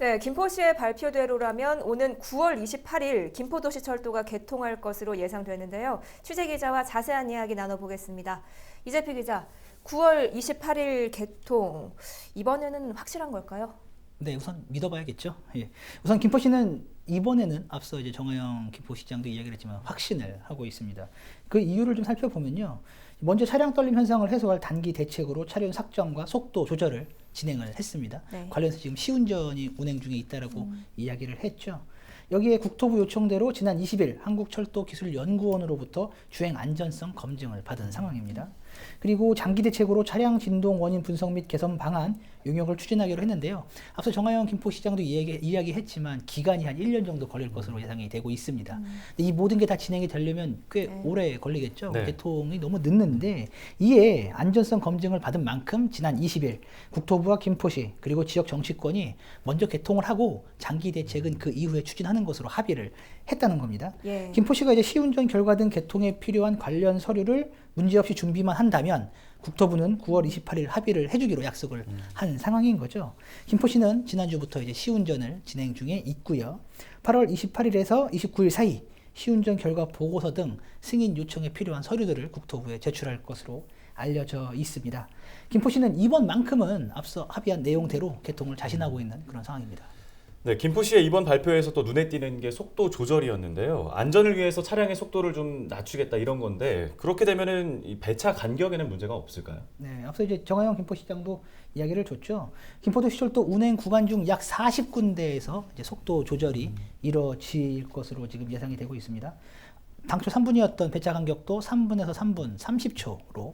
네, 김포시의 발표대로라면 오는 9월 28일 김포도시철도가 개통할 것으로 예상되는데요. 취재 기자와 자세한 이야기 나눠보겠습니다. 이재필 기자, 9월 28일 개통, 이번에는 확실한 걸까요? 네, 우선 믿어봐야겠죠. 예. 우선 김포시는 이번에는 앞서 이제 정화영 김포시장도 이야기를 했지만 확신을 하고 있습니다. 그 이유를 좀 살펴보면요. 먼저 차량 떨림 현상을 해소할 단기 대책으로 차량 삭정과 속도 조절을 진행을 했습니다. 네. 관련해서 지금 시운전이 운행 중에 있다라고 이야기를 했죠. 여기에 국토부 요청대로 지난 20일 한국철도기술연구원으로부터 주행 안전성 검증을 받은 상황입니다. 그리고 장기 대책으로 차량 진동 원인 분석 및 개선 방안 용역을 추진하기로 했는데요. 앞서 정화영 김포시장도 이야기했지만 기간이 한 1년 정도 걸릴 것으로 예상이 되고 있습니다. 근데 이 모든 게 다 진행이 되려면 꽤 오래 걸리겠죠. 네. 개통이 너무 늦는데 이에 안전성 검증을 받은 만큼 지난 20일 국토부와 김포시 그리고 지역 정치권이 먼저 개통을 하고 장기 대책은 그 이후에 추진하는 것으로 합의를 했다는 겁니다. 예. 김포시가 이제 시운전 결과 등 개통에 필요한 관련 서류를 문제없이 준비만 한다면 국토부는 9월 28일 합의를 해주기로 약속을 한 상황인 거죠. 김포시는 지난주부터 이제 시운전을 진행 중에 있고요. 8월 28일에서 29일 사이 시운전 결과 보고서 등 승인 요청에 필요한 서류들을 국토부에 제출할 것으로 알려져 있습니다. 김포시는 이번만큼은 앞서 합의한 내용대로 개통을 자신하고 있는 그런 상황입니다. 네, 김포시의 이번 발표에서 또 눈에 띄는 게 속도 조절이었는데요. 안전을 위해서 차량의 속도를 좀 낮추겠다 이런 건데 그렇게 되면은 이 배차 간격에는 문제가 없을까요? 네, 앞서 이제 정화영 김포시장도 이야기를 줬죠. 김포도시철도 운행 구간 중 약 40군데에서 이제 속도 조절이 이뤄질 것으로 지금 예상이 되고 있습니다. 당초 3분이었던 배차 간격도 3분에서 3분 30초로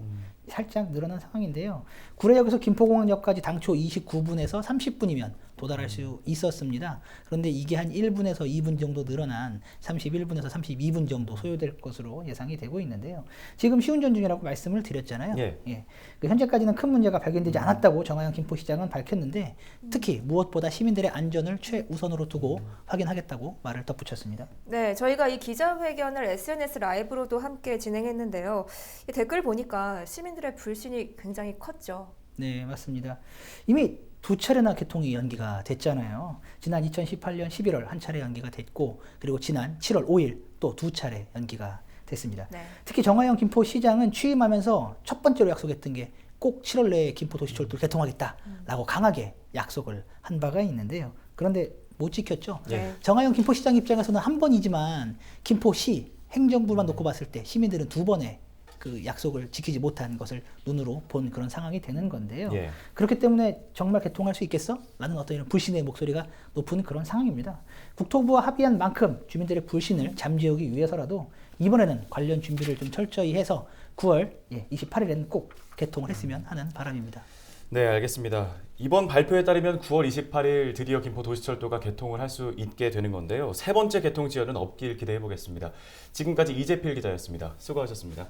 살짝 늘어난 상황인데요. 구례역에서 김포공항역까지 당초 29분에서 30분이면 도달할 수 있었습니다. 그런데 이게 한 1분에서 2분 정도 늘어난 31분에서 32분 정도 소요될 것으로 예상이 되고 있는데요. 지금 시운전 중이라고 말씀을 드렸잖아요. 예. 그 현재까지는 큰 문제가 발견되지 않았다고 정화영 김포시장은 밝혔는데 특히 무엇보다 시민들의 안전을 최우선으로 두고 확인하겠다고 말을 덧붙였습니다. 네, 저희가 이 기자회견을 SNS 라이브로도 함께 진행했는데요. 이 댓글 보니까 시민들의 불신이 굉장히 컸죠. 네, 맞습니다. 이미 두 차례나 개통이 연기가 됐잖아요. 지난 2018년 11월 한 차례 연기가 됐고 그리고 지난 7월 5일 또 두 차례 연기가 됐습니다. 네. 특히 정화영 김포시장은 취임하면서 첫 번째로 약속했던 게 꼭 7월 내에 김포도시철도를 개통하겠다라고 강하게 약속을 한 바가 있는데요. 그런데 못 지켰죠. 네. 정화영 김포시장 입장에서는 한 번이지만 김포시 행정부만 놓고 봤을 때 시민들은 두 번의 그 약속을 지키지 못한 것을 눈으로 본 그런 상황이 되는 건데요. 예. 그렇기 때문에 정말 개통할 수 있겠어? 라는 어떤 이런 불신의 목소리가 높은 그런 상황입니다. 국토부와 합의한 만큼 주민들의 불신을 잠재우기 위해서라도 이번에는 관련 준비를 좀 철저히 해서 9월 28일에는 꼭 개통을 했으면 하는 바람입니다. 네, 알겠습니다. 이번 발표에 따르면 9월 28일 드디어 김포도시철도가 개통을 할 수 있게 되는 건데요. 세 번째 개통 지연은 없길 기대해 보겠습니다. 지금까지 이재필 기자였습니다. 수고하셨습니다.